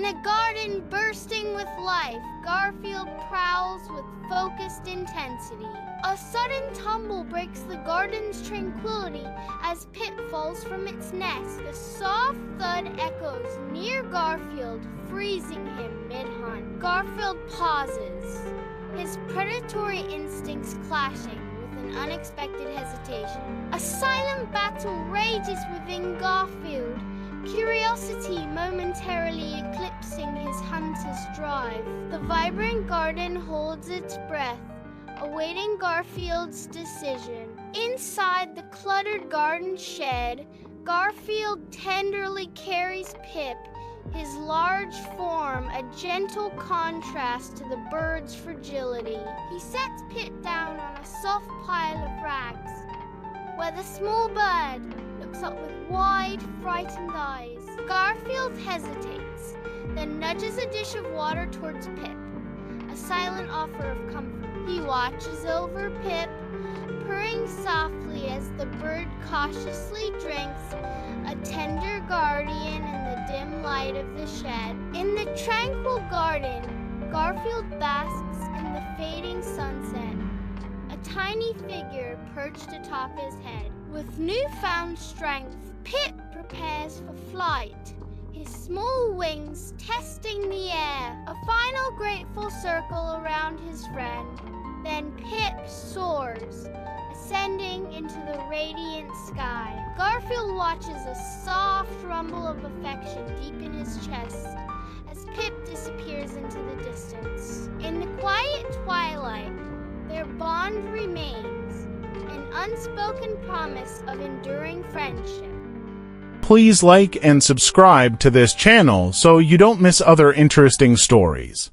In a garden bursting with life, Garfield prowls with focused intensity. A sudden tumble breaks the garden's tranquility as Pip falls from its nest. The soft thud echoes near Garfield, freezing him mid-hunt. Garfield pauses, his predatory instincts clashing with an unexpected hesitation. A silent battle rages within Garfield, curiosity momentarily eclipsing his hunter's drive. The vibrant garden holds its breath, awaiting Garfield's decision. Inside the cluttered garden shed, Garfield tenderly carries Pip, his large form a gentle contrast to the bird's fragility. He sets Pip down on a soft pile of rags, where the small bird looks up with wide, frightened eyes. Garfield hesitates, then nudges a dish of water towards Pip, a silent offer of comfort. He watches over Pip, purring softly as the bird cautiously drinks, a tender guardian in the dim light of the shed. In the tranquil garden, Garfield basks in the fading sunset, a tiny figure perched atop his head. With newfound strength, Pip prepares for flight, his small wings testing the air. A final grateful circle around his friend. Then Pip soars, ascending into the radiant sky. Garfield watches a soft rumble of affection deep in his chest as Pip disappears into the distance. In the quiet twilight, their bond remains, an unspoken promise of enduring friendship. Please like and subscribe to this channel so you don't miss other interesting stories.